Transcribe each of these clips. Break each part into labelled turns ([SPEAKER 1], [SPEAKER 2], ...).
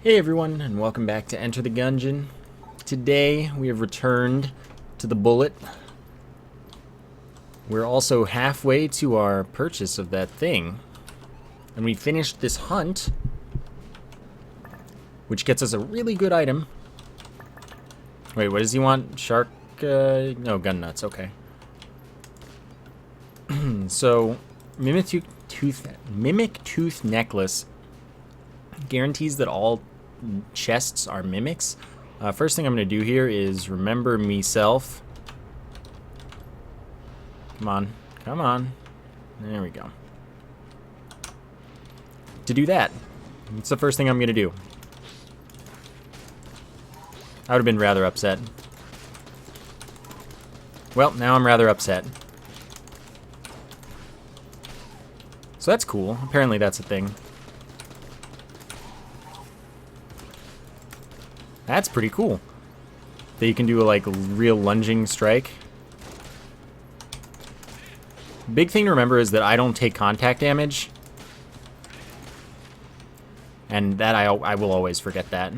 [SPEAKER 1] Hey everyone, and welcome back to Enter the Gungeon. Today we have returned to the bullet. We're also halfway to our purchase of that thing. And we finished this hunt, which gets us a really good item. Wait, what does he want? Shark, no, gun nuts, okay. So, Mimic Tooth Necklace guarantees that all chests are mimics. First thing I'm going to do here is remember meself. Come on. Come on. There we go. To do that, it's the first thing I'm going to do. I would have been rather upset. Well, now I'm rather upset. So that's cool. Apparently that's a thing. That's pretty cool. That you can do a real lunging strike. Big thing to remember is that I don't take contact damage. And that I will always forget that.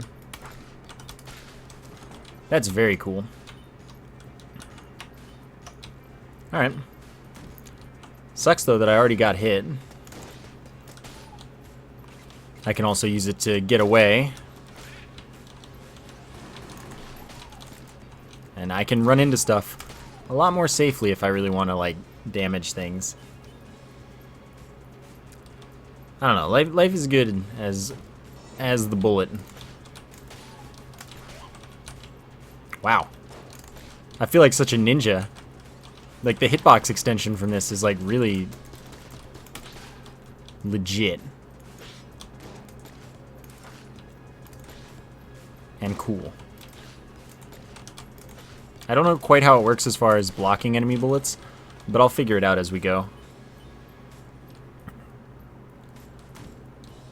[SPEAKER 1] That's very cool. Alright. Sucks though that I already got hit. I can also use it to get away. And I can run into stuff a lot more safely if I really want to, damage things. I don't know. Life is good as the bullet. Wow. I feel like such a ninja. Like, the hitbox extension from this is, really legit. And cool. I don't know quite how it works as far as blocking enemy bullets, but I'll figure it out as we go.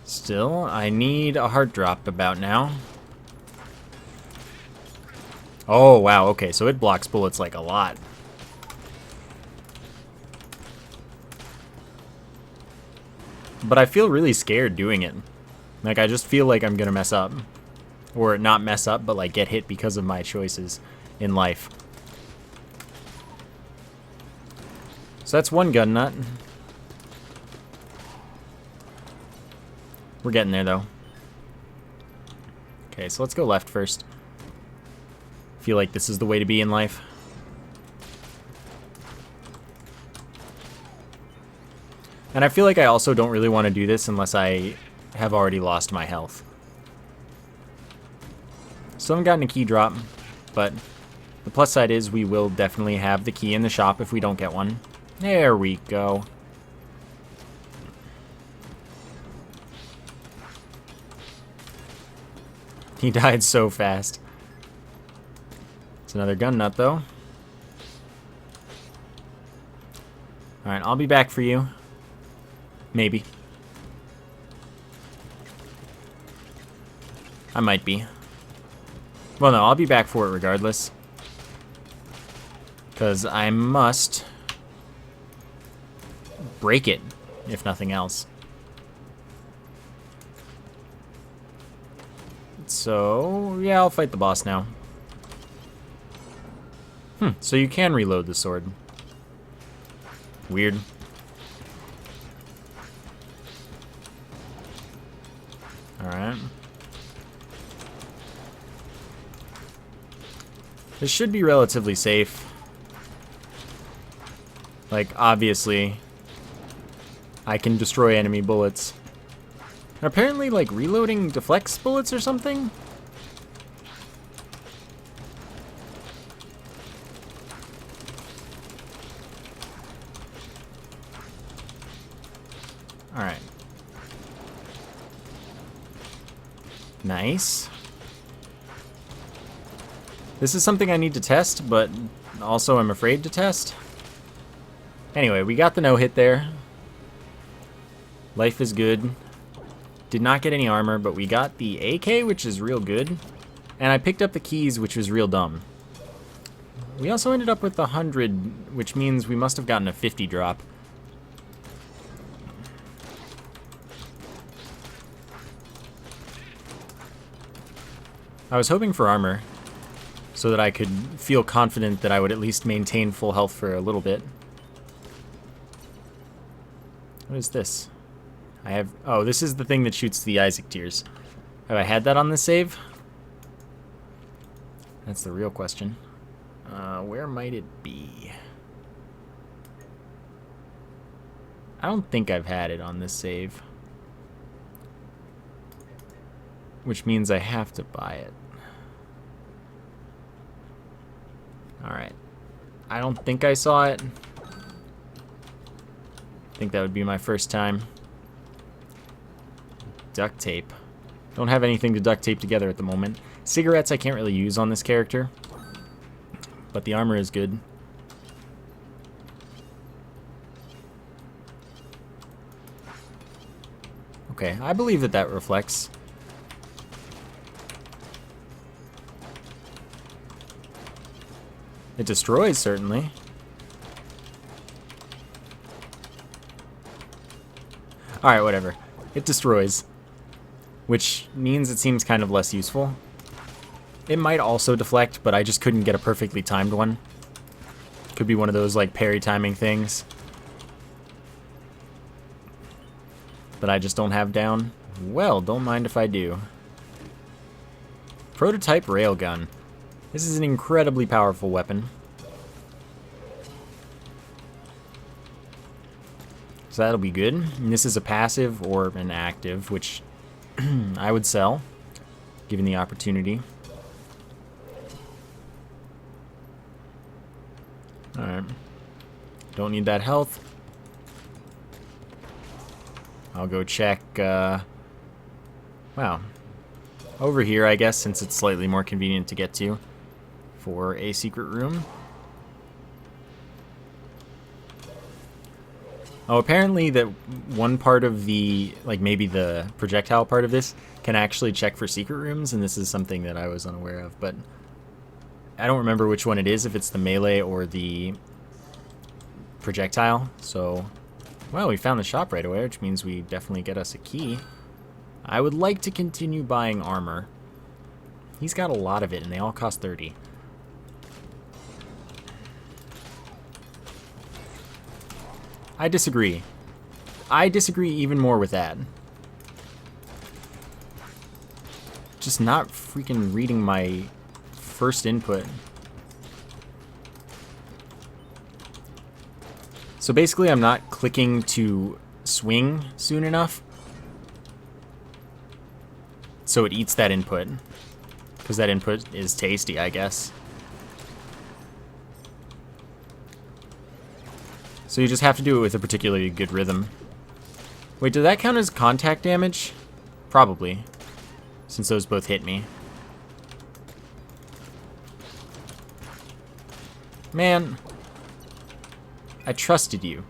[SPEAKER 1] Still, I need a heart drop about now. Oh, wow, okay, so it blocks bullets a lot. But I feel really scared doing it. I just feel like I'm gonna mess up. Or not mess up, but get hit because of my choices in life. So that's one gun nut. We're getting there though. Okay, so let's go left first. Feel like this is the way to be in life. And I feel like I also don't really want to do this unless I have already lost my health. Still haven't gotten a key drop, but the plus side is we will definitely have the key in the shop if we don't get one. There we go. He died so fast. It's another gun nut, though. Alright, I'll be back for you. Maybe. I might be. Well, no, I'll be back for it regardless. Because I must break it, if nothing else. So, yeah, I'll fight the boss now. So you can reload the sword. Weird. Alright. This should be relatively safe. Obviously, I can destroy enemy bullets. Apparently, reloading deflects bullets or something? Alright. Nice. This is something I need to test, but also I'm afraid to test. Anyway, we got the no-hit there. Life is good. Did not get any armor, but we got the AK, which is real good. And I picked up the keys, which was real dumb. We also ended up with 100, which means we must have gotten a 50 drop. I was hoping for armor so that I could feel confident that I would at least maintain full health for a little bit. What is this? I have... Oh, this is the thing that shoots the Isaac tears. Have I had that on this save? That's the real question. Where might it be? I don't think I've had it on this save. Which means I have to buy it. Alright. I don't think I saw it. I think that would be my first time. Duct tape. Don't have anything to duct tape together at the moment. Cigarettes I can't really use on this character. But the armor is good. Okay, I believe that that reflects. It destroys, certainly. Alright, whatever. It destroys. Which means it seems kind of less useful. It might also deflect, but I just couldn't get a perfectly timed one. Could be one of those, like, parry timing things. That I just don't have down. Well, don't mind if I do. Prototype railgun. This is an incredibly powerful weapon. So that'll be good. And this is a passive or an active, which I would sell, given the opportunity. Alright. Don't need that health. I'll go check, wow. Over here, I guess, since it's slightly more convenient to get to. For a secret room. Oh, apparently that one part of the, like maybe the projectile part of this, can actually check for secret rooms, and this is something that I was unaware of, but I don't remember which one it is, if it's the melee or the projectile, so... Well, we found the shop right away, which means we definitely get us a key. I would like to continue buying armor. He's got a lot of it, and they all cost 30. I disagree. I disagree even more with that. Just not freaking reading my first input. So basically I'm not clicking to swing soon enough. So it eats that input. Because that input is tasty, I guess. So you just have to do it with a particularly good rhythm. Wait, did that count as contact damage? Probably. Since those both hit me. Man. I trusted you.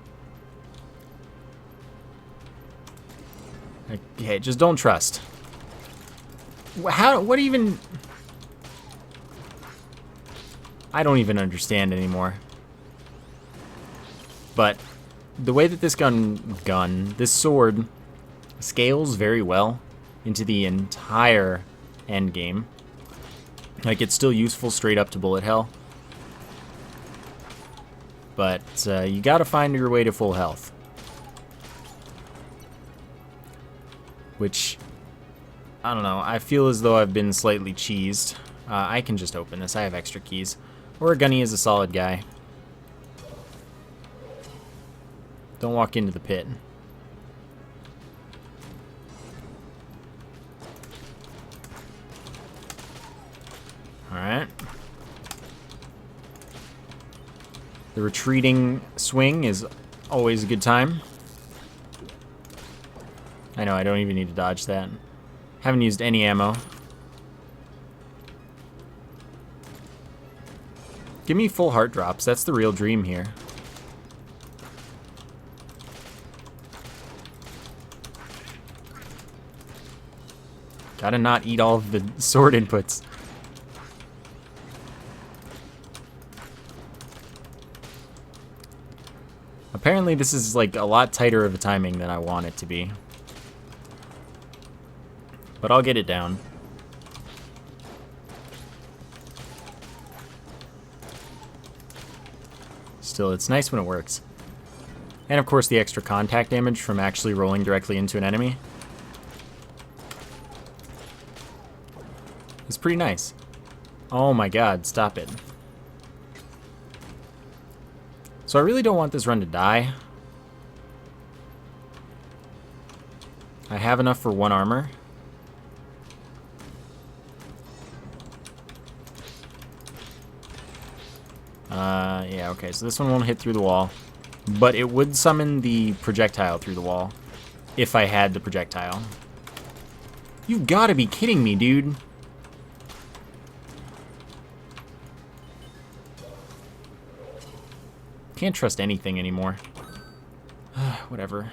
[SPEAKER 1] Okay, just don't trust. How, what even... I don't even understand anymore. But the way that this this sword scales very well into the entire end game. Like, it's still useful straight up to bullet hell. But you gotta find your way to full health. Which, I don't know, I feel as though I've been slightly cheesed. I can just open this, I have extra keys. Or Gunny is a solid guy. Don't walk into the pit. Alright. The retreating swing is always a good time. I know, I don't even need to dodge that. Haven't used any ammo. Give me full heart drops, that's the real dream here. Gotta not eat all of the sword inputs. Apparently this is like a lot tighter of a timing than I want it to be. But I'll get it down. still, it's nice when it works. And of course the extra contact damage from actually rolling directly into an enemy is pretty nice. Oh my god, stop it. So I really don't want this run to die. I have enough for 1 armor. Yeah, okay, so this one won't hit through the wall. But it would summon the projectile through the wall. If I had the projectile. You've got to be kidding me, dude. Can't trust anything anymore. Whatever.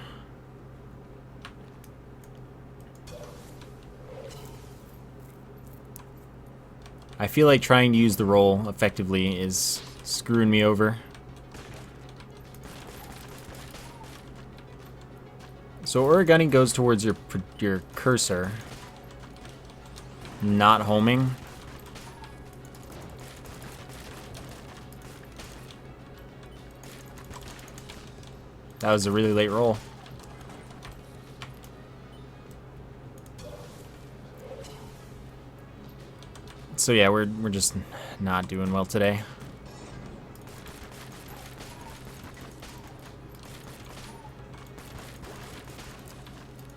[SPEAKER 1] I feel like trying to use the roll effectively is screwing me over. So Origami goes towards your cursor, not homing. That was a really late roll. So yeah, we're just not doing well today.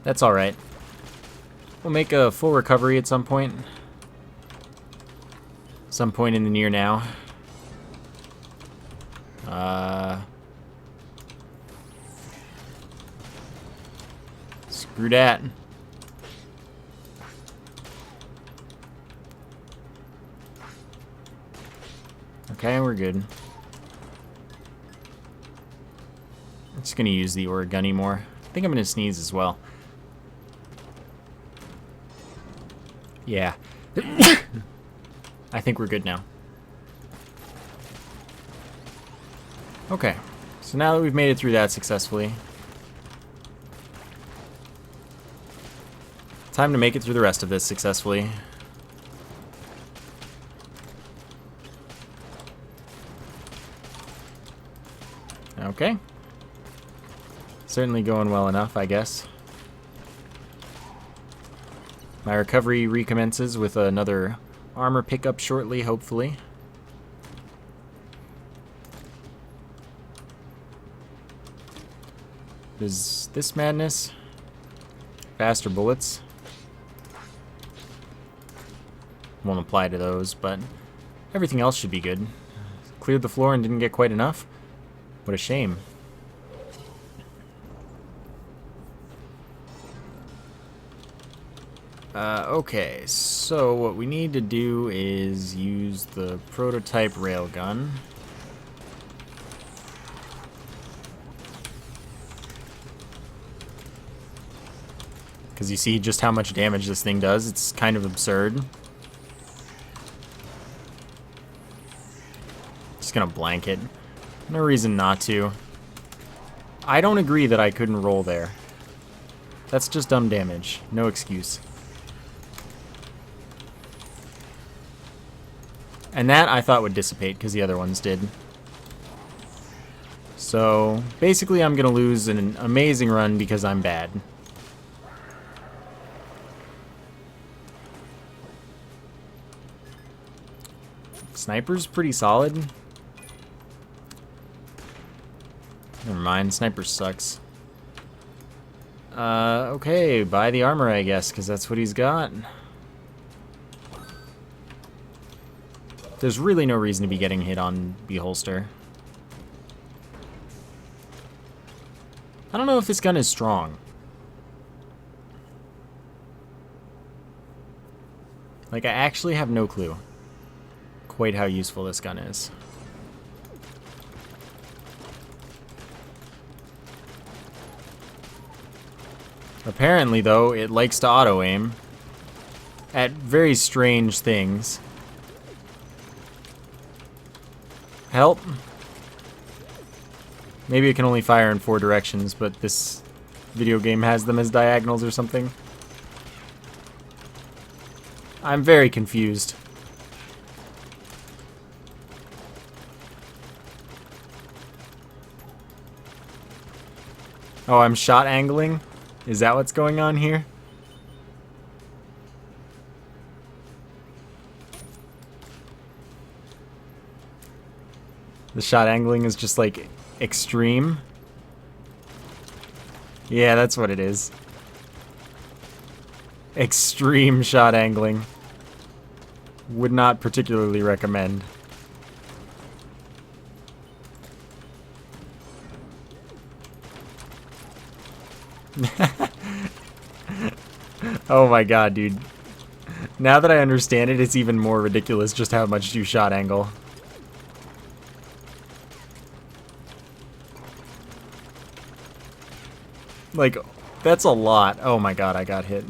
[SPEAKER 1] That's alright. We'll make a full recovery at some point. Some point in the near now. Screw that. Okay, we're good. I'm just gonna use the Origami more. I think I'm gonna sneeze as well. Yeah. I think we're good now. Okay. So now that we've made it through that successfully, time to make it through the rest of this successfully. Okay. Certainly going well enough, I guess. My recovery recommences with another armor pickup shortly, hopefully. Is this madness? Faster bullets. Won't apply to those, but everything else should be good. Cleared the floor and didn't get quite enough. What a shame. Okay, so what we need to do is use the prototype railgun. Because you see just how much damage this thing does. It's kind of absurd. Just gonna blank it. No reason not to. I don't agree that I couldn't roll there. That's just dumb damage. No excuse. And that I thought would dissipate because the other ones did. So basically I'm gonna lose an amazing run because I'm bad. Sniper's pretty solid. Never mind, sniper sucks. Okay, buy the armor, I guess, because that's what he's got. There's really no reason to be getting hit on B-holster. I don't know if this gun is strong. Like, I actually have no clue quite how useful this gun is. Apparently, though, it likes to auto-aim at very strange things. Help. Maybe it can only fire in 4 directions, but this video game has them as diagonals or something. I'm very confused. Oh, I'm shot angling? Is that what's going on here? The shot angling is just like extreme. Yeah, that's what it is. Extreme shot angling. Would not particularly recommend. Oh my god, dude. Now that I understand it, it's even more ridiculous just how much you shot angle. Like, that's a lot. Oh my god, I got hit.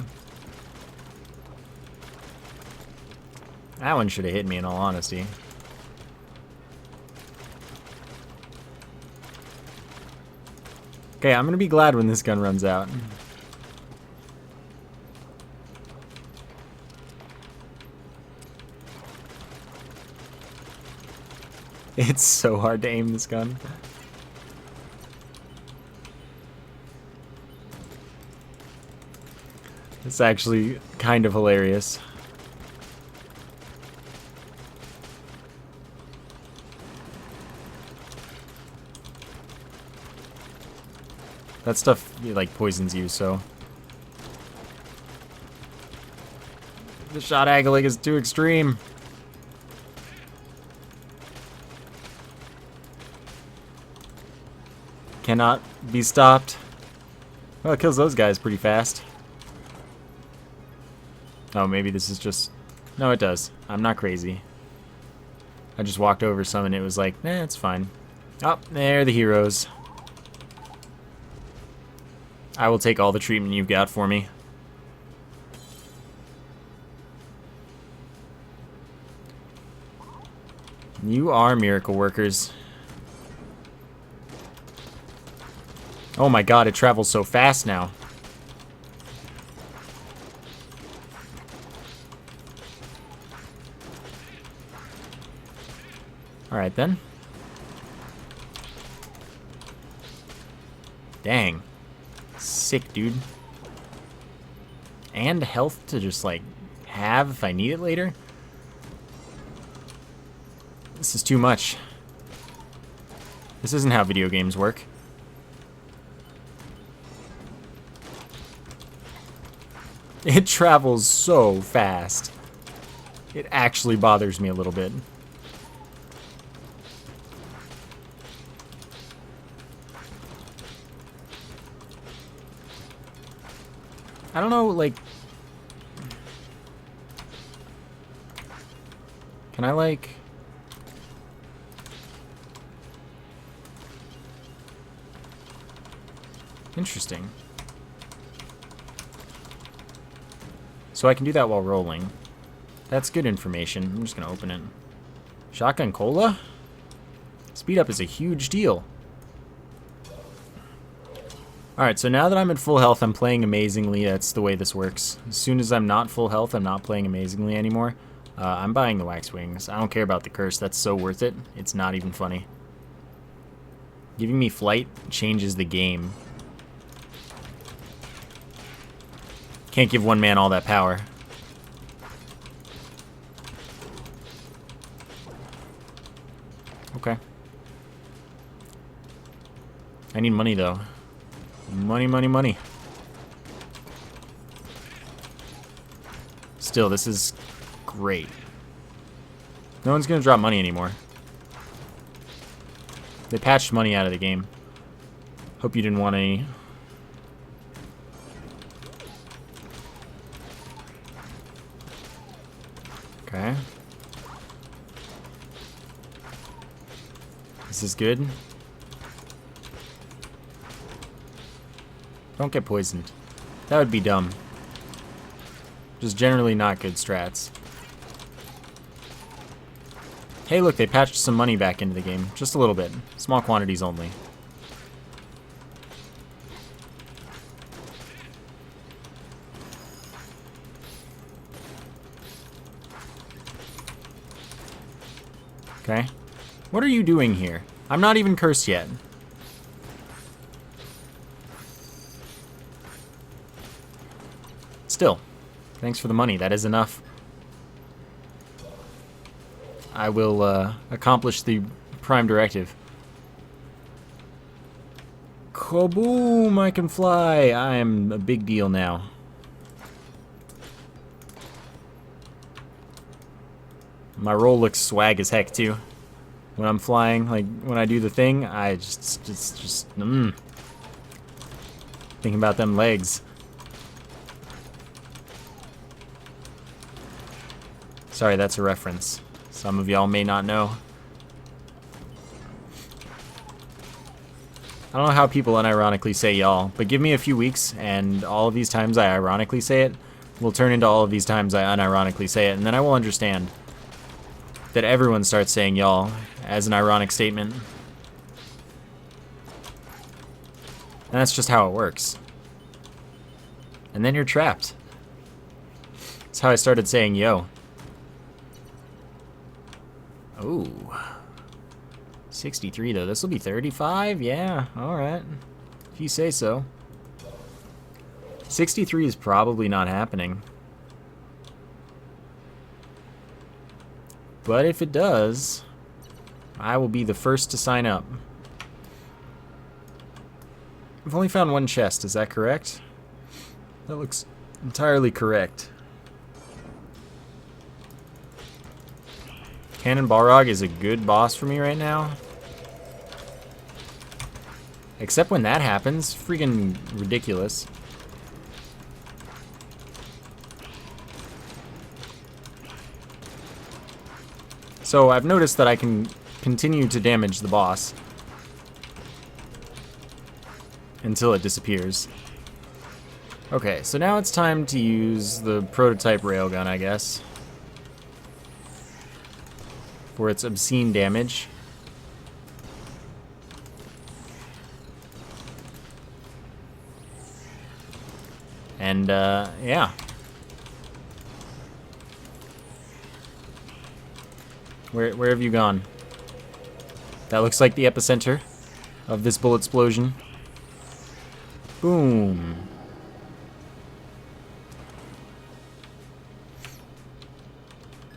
[SPEAKER 1] That one should have hit me in all honesty. Okay, I'm gonna be glad when this gun runs out. It's so hard to aim this gun. It's actually kind of hilarious. That stuff, like, poisons you, so... The shot angling is too extreme. Cannot be stopped. Well, it kills those guys pretty fast. Oh, maybe this is just... No, it does. I'm not crazy. I just walked over some and it was like, eh, it's fine. Oh, they're the heroes. I will take all the treatment you've got for me. You are miracle workers. Oh my god, it travels so fast now. Alright then. Dang. Sick, dude. And health to just, like, have if I need it later? This is too much. This isn't how video games work. It travels so fast. It actually bothers me a little bit. I don't know, like... Can I, like... Interesting. So I can do that while rolling. That's good information. I'm just gonna open it. Shotgun cola? Speed up is a huge deal. Alright, so now that I'm at full health, I'm playing amazingly. That's the way this works. As soon as I'm not full health, I'm not playing amazingly anymore. I'm buying the wax wings. I don't care about the curse. That's so worth it. It's not even funny. Giving me flight changes the game. Can't give one man all that power. Okay. I need money, though. Money, money, money. Still, this is great. No one's gonna drop money anymore. They patched money out of the game. Hope you didn't want any. Okay. This is good. Don't get poisoned. That would be dumb. Just generally not good strats. Hey, look, they patched some money back into the game. Just a little bit. Small quantities only. Okay. What are you doing here? I'm not even cursed yet. Still, thanks for the money. That is enough. I will accomplish the prime directive. Kaboom! I can fly. I am a big deal now. My roll looks swag as heck too. When I'm flying, like when I do the thing, I just thinking about them legs. Sorry, that's a reference. Some of y'all may not know. I don't know how people unironically say y'all, but give me a few weeks and all of these times I ironically say it will turn into all of these times I unironically say it, and then I will understand that everyone starts saying y'all as an ironic statement. And that's just how it works. And then you're trapped. That's how I started saying yo. Ooh. 63 though. This will be 35? Yeah, alright. If you say so. 63 is probably not happening. But if it does, I will be the first to sign up. I've only found one chest, is that correct? That looks entirely correct. Cannon Balrog is a good boss for me right now. Except when that happens, freaking ridiculous. So I've noticed that I can continue to damage the boss until it disappears. Okay, so now it's time to use the prototype railgun, I guess, for its obscene damage. And, yeah. Where have you gone? That looks like the epicenter of this bullet explosion. Boom.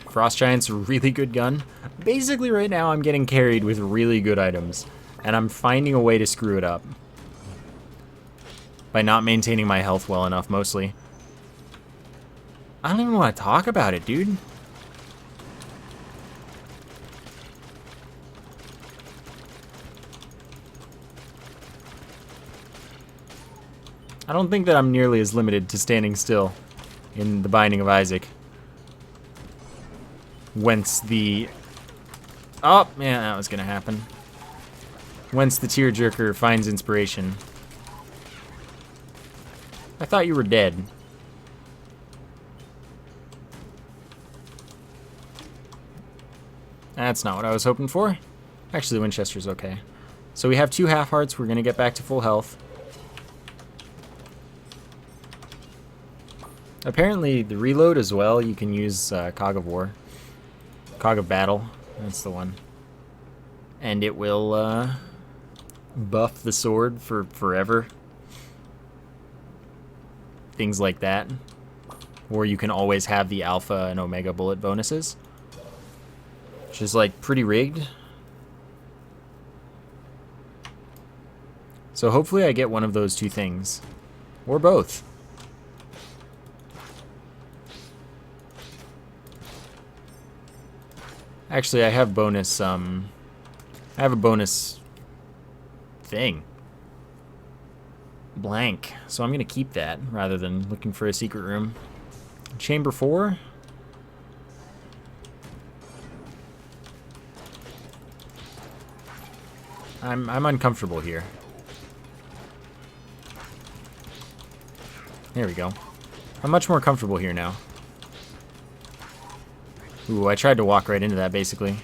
[SPEAKER 1] Frost Giant's a really good gun. Basically right now I'm getting carried with really good items, and I'm finding a way to screw it up. By not maintaining my health well enough, mostly. I don't even want to talk about it, dude. I don't think that I'm nearly as limited to standing still in The Binding of Isaac. Whence the... Oh, man, that was gonna happen. Whence the tearjerker finds inspiration. I thought you were dead. That's not what I was hoping for. Actually, the Winchester's okay. So we have 2 half hearts. We're gonna get back to full health. Apparently, the reload as well, you can use Cog of War. Cog of Battle, that's the one. And it will buff the sword for forever. Things like that. Or you can always have the Alpha and Omega bullet bonuses. Which is like pretty rigged. So hopefully I get one of those 2 things. Or both. Actually, I have bonus, I have a bonus thing. Blank. So I'm gonna keep that rather than looking for a secret room. Chamber 4. I'm uncomfortable here. There we go. I'm much more comfortable here now. Ooh, I tried to walk right into that, basically.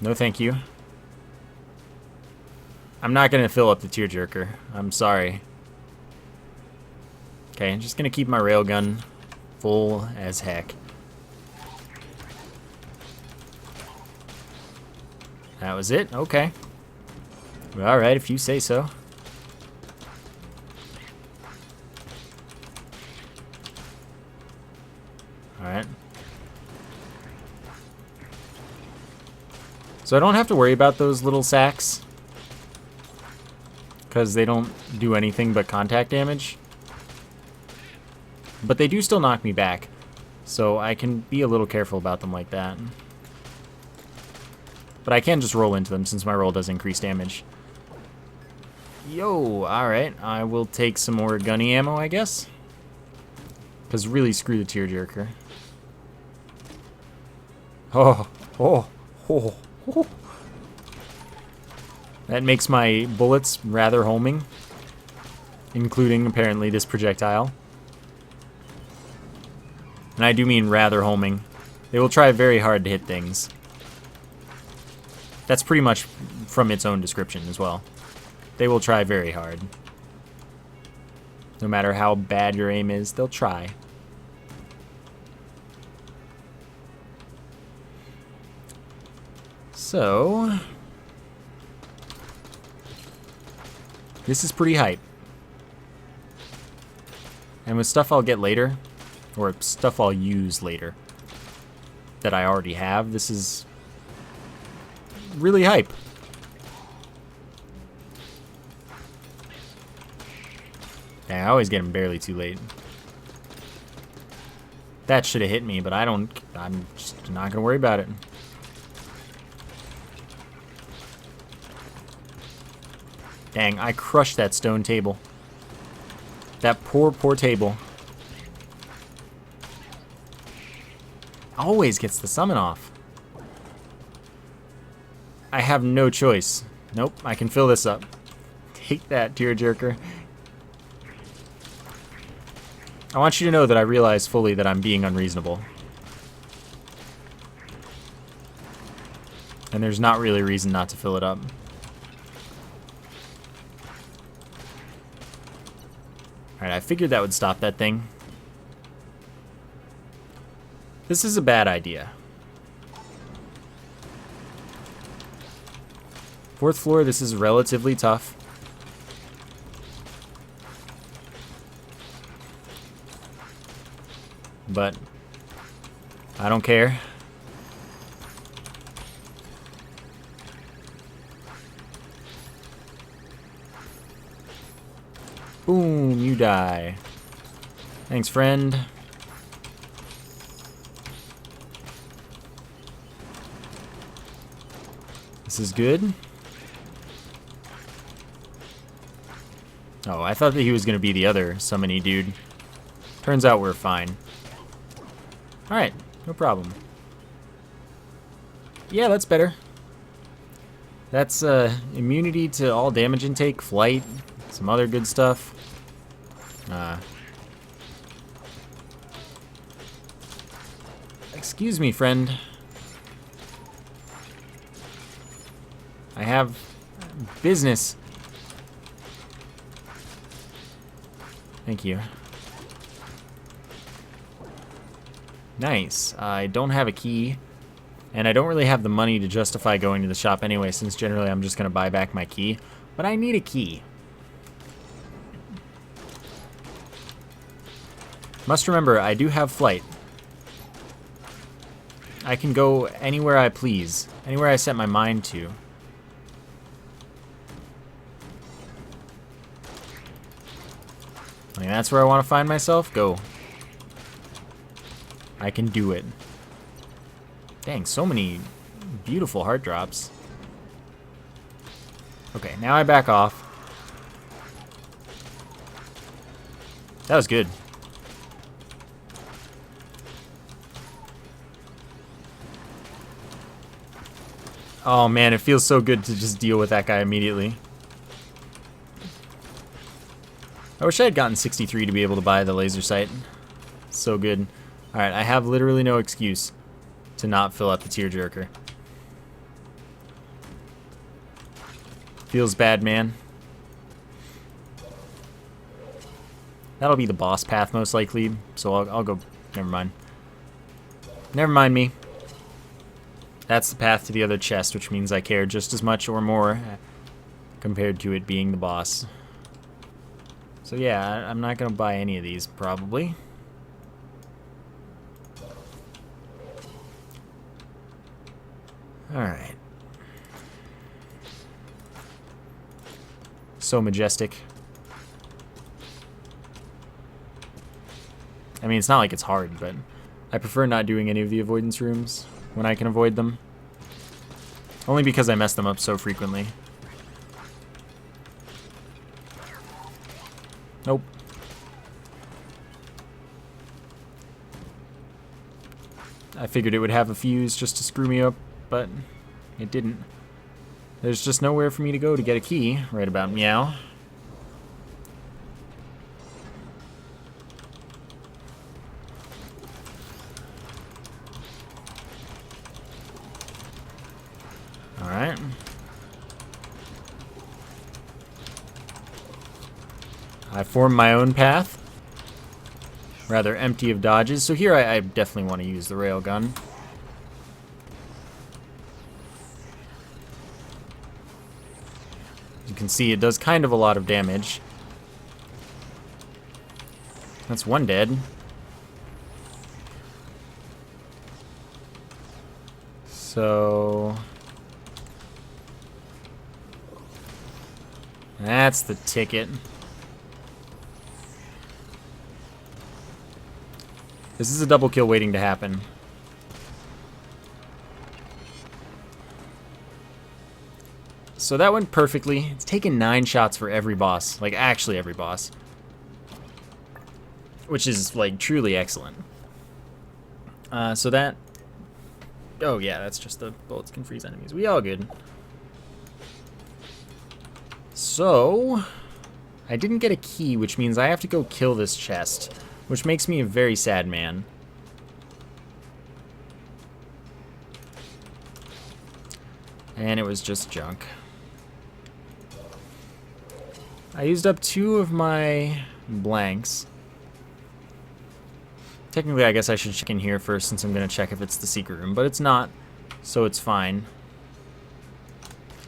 [SPEAKER 1] No thank you. I'm not gonna fill up the tearjerker. I'm sorry. Okay, I'm just gonna keep my railgun full as heck. That was it? Okay. Alright, if you say so. Alright. So I don't have to worry about those little sacks, because they don't do anything but contact damage. But they do still knock me back, so I can be a little careful about them like that. But I can just roll into them since my roll does increase damage. Yo, alright. I will take some more gunny ammo, I guess. Because really, screw the tearjerker. Oh, oh, oh, oh. That makes my bullets rather homing, including, apparently, this projectile. And I do mean rather homing. They will try very hard to hit things. That's pretty much from its own description as well. They will try very hard. No matter how bad your aim is, they'll try. So, this is pretty hype. And with stuff I'll get later, or stuff I'll use later, that I already have, this is really hype. Yeah, I always get him barely too late. That should have hit me, but I'm just not gonna worry about it. Dang, I crushed that stone table. That poor, poor table. Always gets the summon off. I have no choice. Nope, I can fill this up. Take that, tearjerker. I want you to know that I realize fully that I'm being unreasonable. And there's not really a reason not to fill it up. Alright, I figured that would stop that thing. This is a bad idea. 4th floor, this is relatively tough. But I don't care. Boom, you die. Thanks, friend. This is good. Oh, I thought that he was going to be the other summony dude. Turns out we're fine. Alright, no problem. Yeah, that's better. That's immunity to all damage intake, flight, some other good stuff. Excuse me, friend. I have business. Thank you. Nice. I don't have a key, and I don't really have the money to justify going to the shop anyway, since generally I'm just going to buy back my key. But I need a key. Must remember, I do have flight. I can go anywhere I please, anywhere I set my mind to. I mean, that's where I want to find myself. Go. I can do it. Dang, so many beautiful heart drops. Okay, now I back off. That was good. Oh man, it feels so good to just deal with that guy immediately. I wish I had gotten 63 to be able to buy the laser sight. So good. Alright, I have literally no excuse to not fill up the tearjerker. Feels bad, man. That'll be the boss path most likely, so I'll go... Never mind. Never mind me. That's the path to the other chest, which means I care just as much or more compared to it being the boss. So yeah, I'm not going to buy any of these, probably. Alright. So majestic. I mean, it's not like it's hard, but I prefer not doing any of the avoidance rooms when I can avoid them. Only because I mess them up so frequently. Nope. I figured it would have a fuse just to screw me up, but it didn't. There's just nowhere for me to go to get a key right about meow. Alright. I formed my own path. Rather empty of dodges. So here I definitely want to use the railgun. You can see it does kind of a lot of damage. That's one dead. So that's the ticket. This is a double kill waiting to happen. So that went perfectly. It's taken 9 shots for every boss. Like, actually every boss. Which is, like, truly excellent. So that... Oh, yeah, that's just the bullets can freeze enemies. We all good. So... I didn't get a key, which means I have to go kill this chest. Which makes me a very sad man. And it was just junk. I used up 2 of my blanks. Technically, I guess I should check in here first since I'm going to check if it's the secret room. But it's not, so it's fine.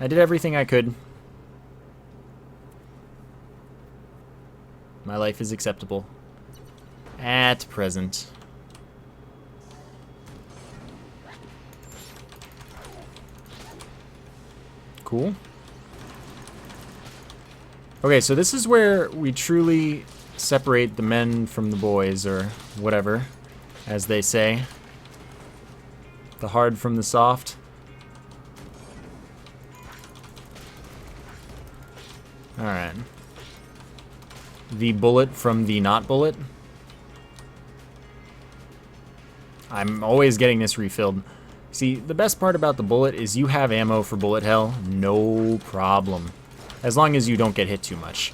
[SPEAKER 1] I did everything I could. My life is acceptable. At present. Cool. Okay, so this is where we truly separate the men from the boys, or whatever, as they say. The hard from the soft. Alright. The bullet from the not bullet. I'm always getting this refilled. See, the best part about the bullet is you have ammo for bullet hell, no problem. As long as you don't get hit too much.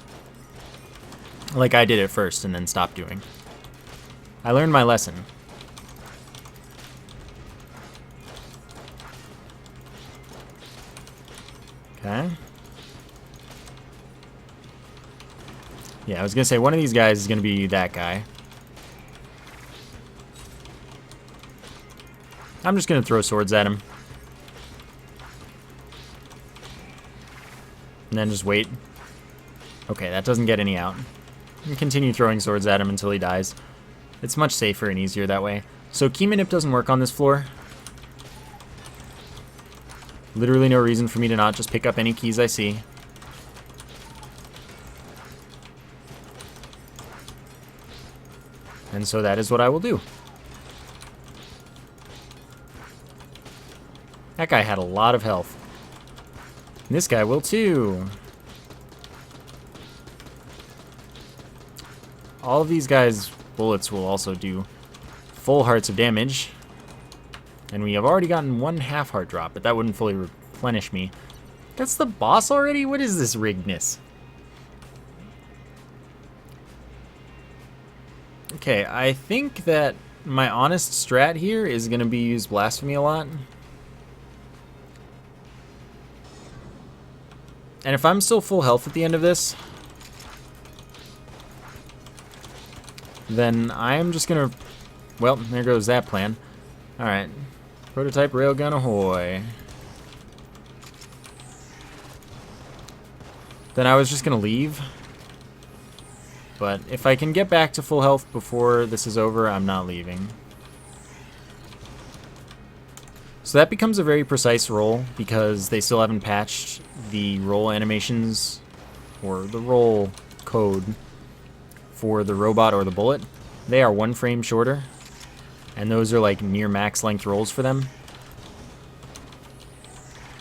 [SPEAKER 1] Like I did at first and then stopped doing. I learned my lesson. Okay. Yeah, I was gonna say one of these guys is gonna be that guy. I'm just gonna throw swords at him. And then just wait. Okay, that doesn't get any out. And continue throwing swords at him until he dies. It's much safer and easier that way. So key manip doesn't work on this floor. Literally no reason for me to not just pick up any keys I see. And so that is what I will do. That guy had a lot of health. And this guy will too. All of these guys' bullets will also do full hearts of damage. And we have already gotten 1 half heart drop, but that wouldn't fully replenish me. That's the boss already? What is this riggedness? Okay, I think that my honest strat here is going to be use blasphemy a lot. And if I'm still full health at the end of this, then I am just gonna... Well, there goes that plan. Alright. Prototype railgun ahoy. then I was just going to leave. But if I can get back to full health before this is over, I'm not leaving. So that becomes a very precise roll because they still haven't patched the roll animations or the roll code for the robot or the bullet. They are 1 frame shorter, and those are like near max length rolls for them.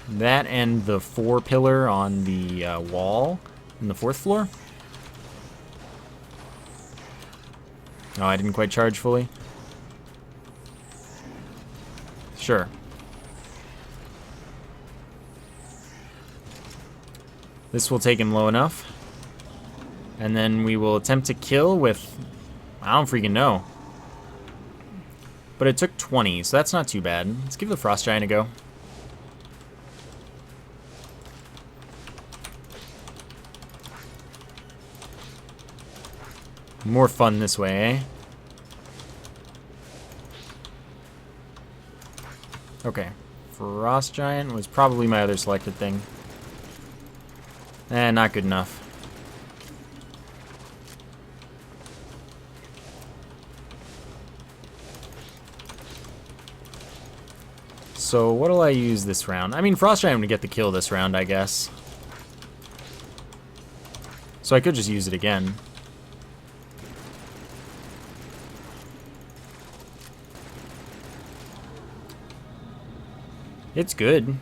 [SPEAKER 1] That and the 4 pillar on the wall in the 4th floor. Oh, I didn't quite charge fully. Sure. This will take him low enough. And then we will attempt to kill with... I don't freaking know. But it took 20, so that's not too bad. Let's give the Frost Giant a go. More fun this way, eh? Okay. Frost Giant was probably my other selected thing. Not good enough. So what'll I use this round? I mean, Frost Giant to get the kill this round, I guess. So I could just use it again. It's good.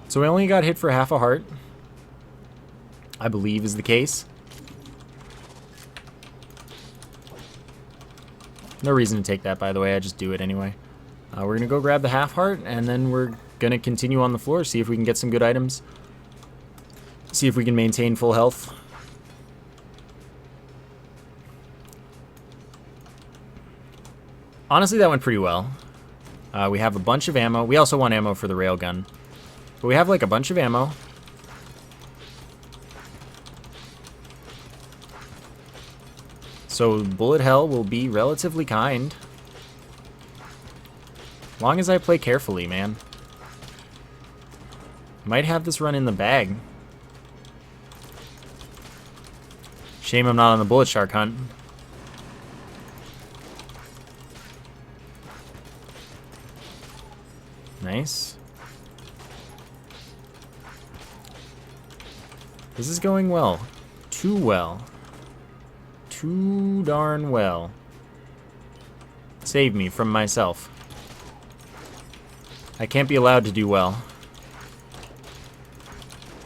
[SPEAKER 1] So we only got hit for half a heart, I believe is the case. No reason to take that, by the way. I just do it anyway. We're going to go grab the half heart, and then we're going to continue on the floor, see if we can get some good items. See if we can maintain full health. Honestly, that went pretty well. We have a bunch of ammo. We also want ammo for the railgun. But we have like a bunch of ammo. So bullet hell will be relatively kind. Long as I play carefully, man. Might have this run in the bag. Shame I'm not on the bullet shark hunt. Nice. This is going well. Too well. Too darn well. Save me from myself. I can't be allowed to do well.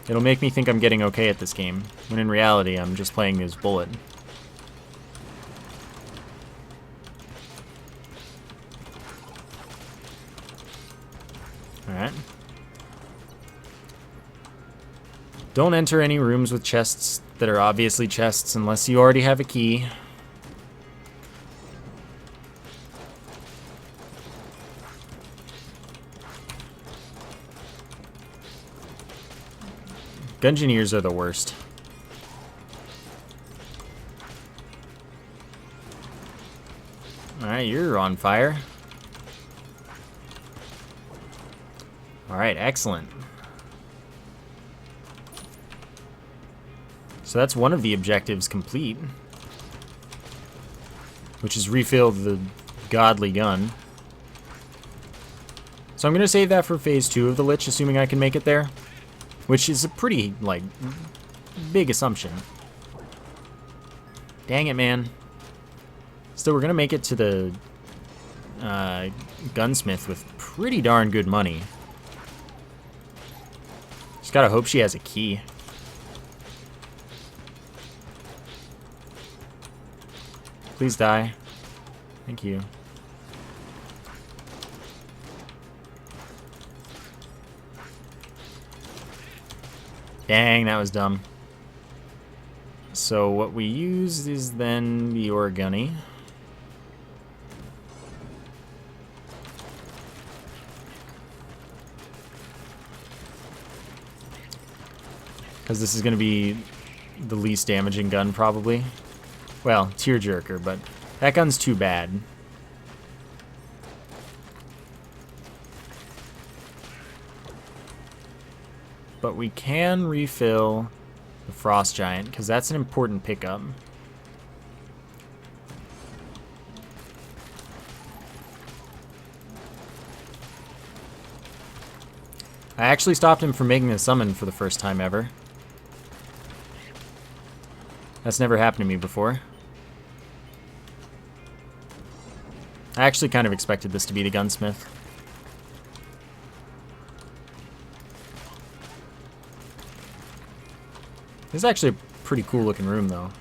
[SPEAKER 1] It'll make me think I'm getting okay at this game, when in reality I'm just playing this bullet. Alright. Don't enter any rooms with chests that are obviously chests unless you already have a key. Gungeoneers are the worst. Alright, you're on fire. Alright, excellent. So that's one of the objectives complete. Which is refill the godly gun. So I'm going to save that for phase 2 of the Lich, assuming I can make it there. Which is a pretty, like, big assumption. Dang it, man. Still, we're going to make it to the gunsmith with pretty darn good money. Just gotta hope she has a key. Please die. Thank you. Dang, that was dumb. So what we use is then the origami. Because this is going to be the least damaging gun, probably. Well, tearjerker, but that gun's too bad. but we can refill the Frost Giant, because that's an important pickup. I actually stopped him from making a summon for the first time ever. That's never happened to me before. I actually kind of expected this to be the gunsmith. This is actually a pretty cool looking room though.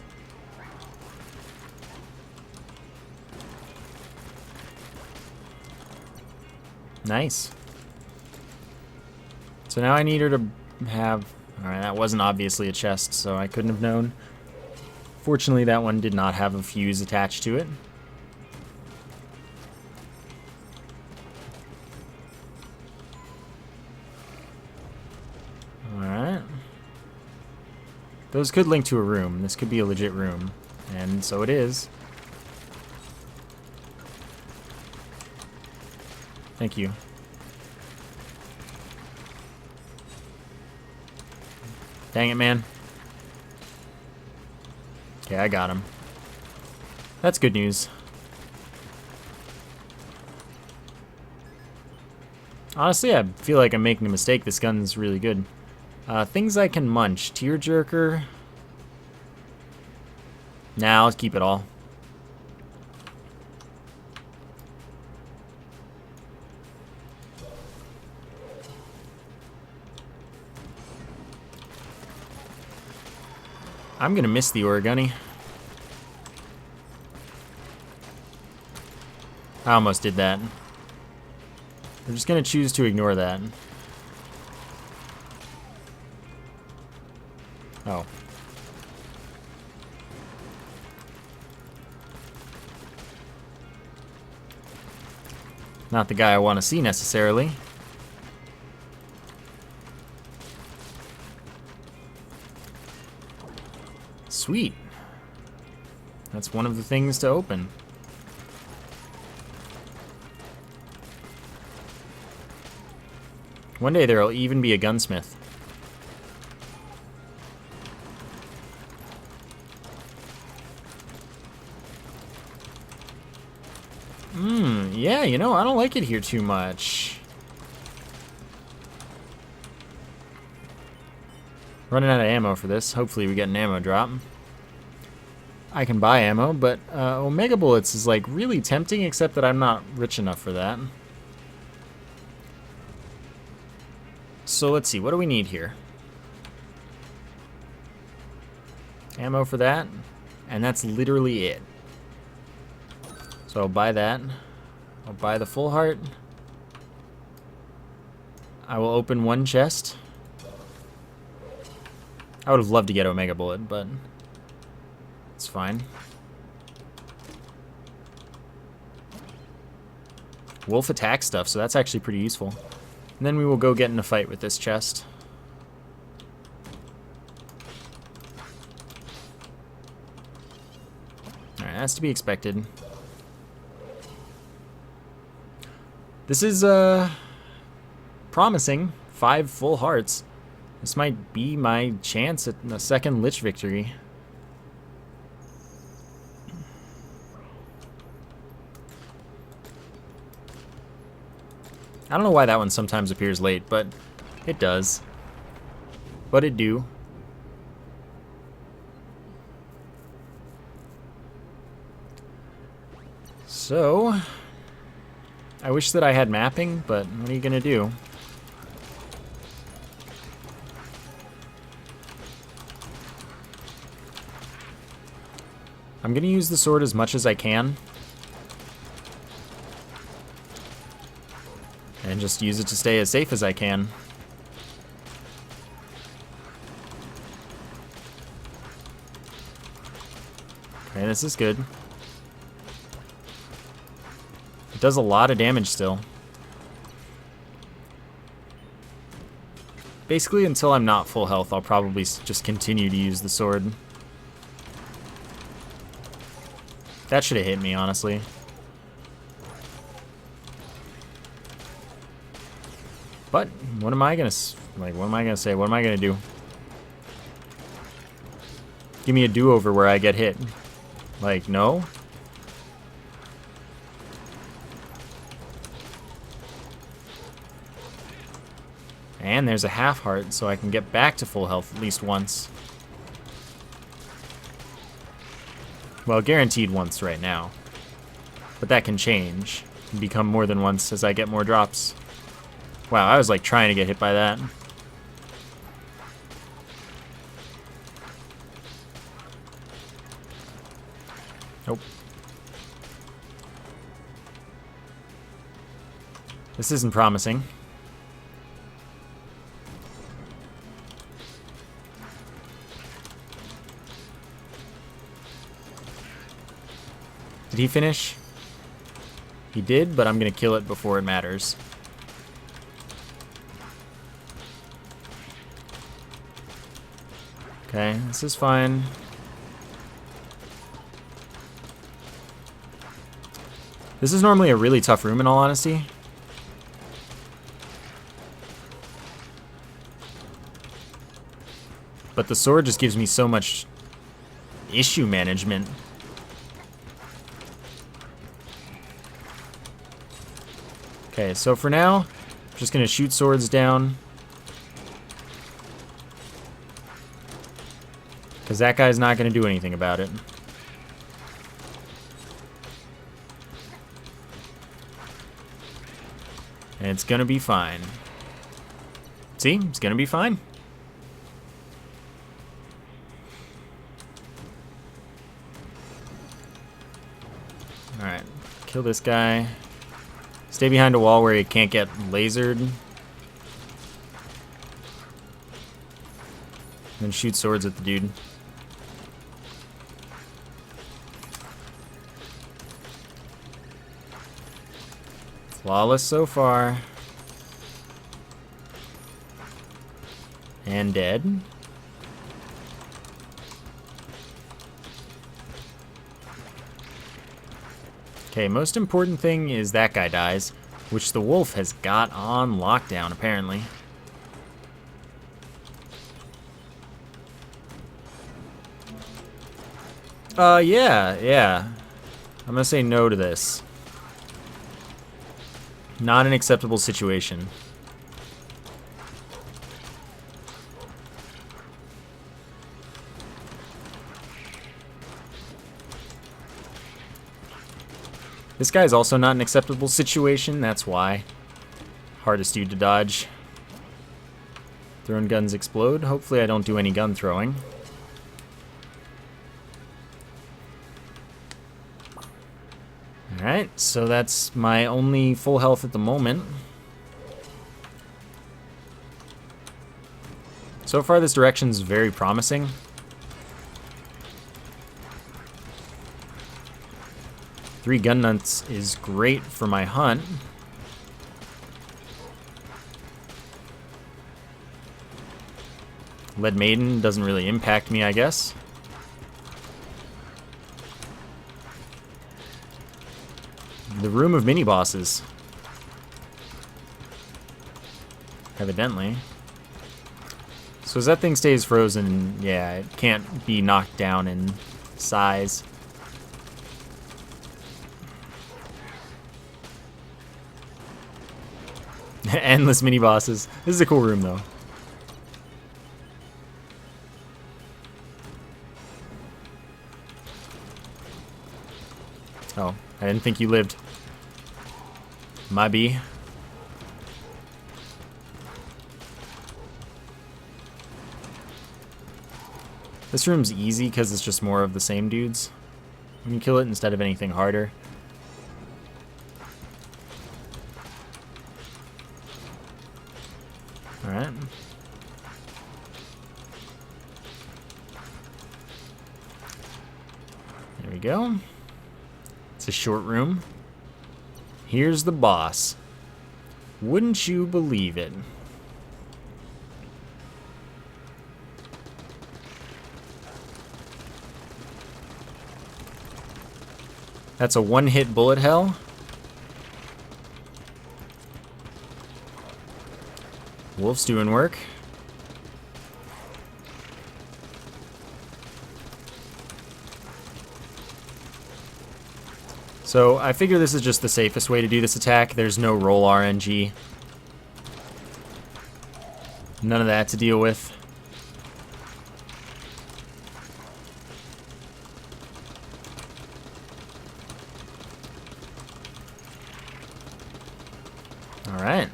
[SPEAKER 1] Nice. So now I need her to have... Alright, that wasn't obviously a chest, so I couldn't have known. Fortunately, that one did not have a fuse attached to it. Alright. Those could link to a room. This could be a legit room. And so it is. Thank you. Dang it, man. Okay, I got him. That's good news. Honestly, I feel like I'm making a mistake. This gun's really good. Things I can munch. Tearjerker. Nah, let's keep it all. I'm gonna miss the origami. I almost did that. I'm just gonna choose to ignore that. Oh. Not the guy I want to see necessarily. Sweet. That's one of the things to open. One day there'll even be a gunsmith. Yeah, you know, I don't like it here too much. Running out of ammo for this. Hopefully we get an ammo drop. I can buy ammo, but Omega Bullets is like really tempting, except that I'm not rich enough for that. So let's see, what do we need here? Ammo for that, and that's literally it. So I'll buy that. I'll buy the full heart. I will open one chest. I would have loved to get Omega Bullet, but it's fine. Wolf attack stuff, so that's actually pretty useful. And then we will go get in a fight with this chest. Alright, that's to be expected. This is, promising. 5 full hearts. This might be my chance at a second Lich victory. I don't know why that one sometimes appears late, but it does. But it do. So, I wish that I had mapping, but what are you gonna do? I'm gonna use the sword as much as I can. And just use it to stay as safe as I can. Okay, this is good. It does a lot of damage still. Basically, until I'm not full health, I'll probably just continue to use the sword. That should have hit me, honestly. But what am I gonna... Like, what am I gonna say? What am I gonna do? Give me a do-over where I get hit. Like, no? And there's a half heart, so I can get back to full health at least once. Well, guaranteed once right now. But that can change and become more than once as I get more drops. Wow, I was like trying to get hit by that. Nope. This isn't promising. Did he finish? He did, but I'm gonna kill it before it matters. Okay, this is fine. This is normally a really tough room in all honesty. But the sword just gives me so much issue management. Okay, so for now, I'm just gonna shoot swords down. Because that guy's not gonna do anything about it. And it's gonna be fine. See? It's gonna be fine. Alright, kill this guy. Stay behind a wall where he can't get lasered. Then shoot swords at the dude. Flawless so far. And dead. Okay, most important thing is that guy dies, which the wolf has got on lockdown, apparently. Yeah. I'm gonna say no to this. Not an acceptable situation. This guy's also not an acceptable situation, that's why. Hardest dude to dodge. Thrown guns explode. Hopefully I don't do any gun throwing. Alright, so that's my only full health at the moment. So far this direction's very promising. Three gun nuts is great for my hunt. Lead Maiden doesn't really impact me, I guess. The room of mini bosses. Evidently. So as that thing stays frozen, yeah, it can't be knocked down in size. Endless mini bosses. This is a cool room though. Oh, I didn't think you lived. My B. This room's easy because it's just more of the same dudes. When you kill it instead of anything harder. Alright. There we go. It's a short room. Here's the boss. Wouldn't you believe it? That's a one-hit bullet hell. Wolf's doing work. So I figure this is just the safest way to do this attack. There's no roll RNG. None of that to deal with. Alright.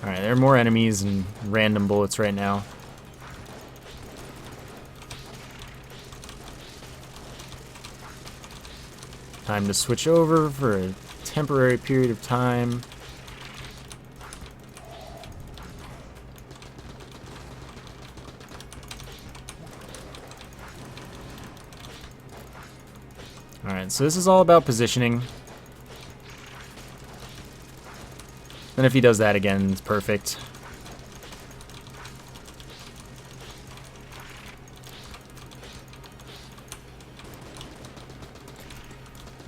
[SPEAKER 1] Alright, there are more enemies and random bullets right now. Time to switch over for a temporary period of time. Alright, so this is all about positioning. Then if he does that again, it's perfect.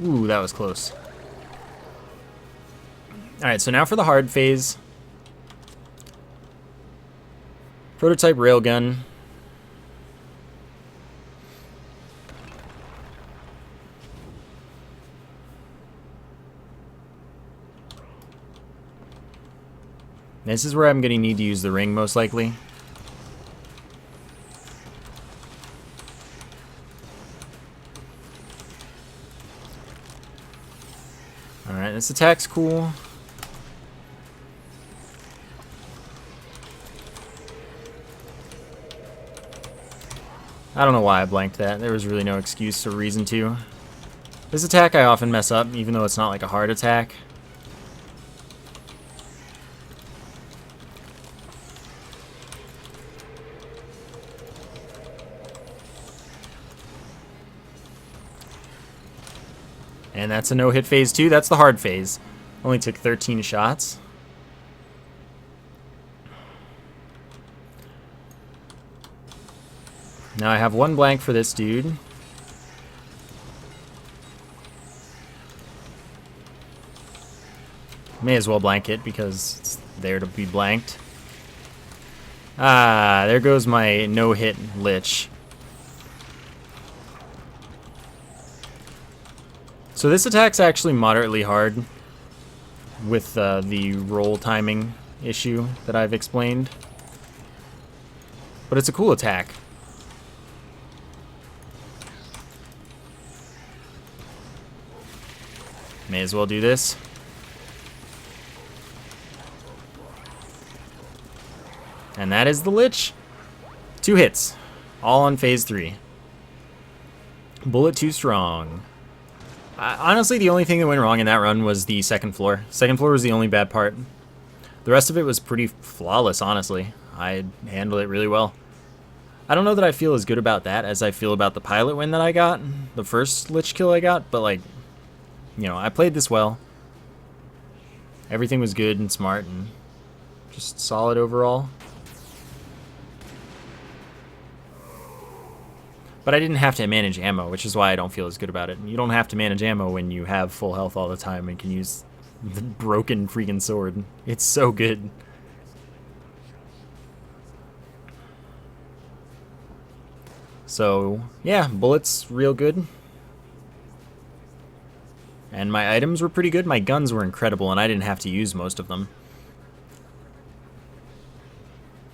[SPEAKER 1] Ooh, that was close. Alright, so now for the hard phase. Prototype railgun. This is where I'm going to need to use the ring, most likely. Alright, this attack's cool. I don't know why I blanked that. There was really no excuse or reason to. This attack I often mess up, even though it's not like a hard attack. And that's a no-hit phase 2. That's the hard phase. Only took 13 shots. Now I have one blank for this dude. May as well blank it because it's there to be blanked. Ah, there goes my no-hit lich. So this attack's actually moderately hard with the roll timing issue that I've explained. But it's a cool attack. May as well do this. And that is the Lich. 2 hits. All on phase 3. Bullet too strong. Honestly, the only thing that went wrong in that run was the second floor. Second floor was the only bad part. The rest of it was pretty flawless, honestly. I handled it really well. I don't know that I feel as good about that as I feel about the pilot win that I got. The first Lich kill I got, but like, you know, I played this well. Everything was good and smart and just solid overall. But I didn't have to manage ammo, which is why I don't feel as good about it. You don't have to manage ammo when you have full health all the time and can use the broken freaking sword. It's so good. So, yeah, bullets real good. And my items were pretty good. My guns were incredible, and I didn't have to use most of them.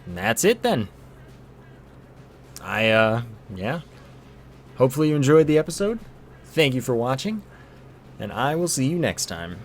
[SPEAKER 1] And that's it then. Yeah. Hopefully you enjoyed the episode. Thank you for watching, and I will see you next time.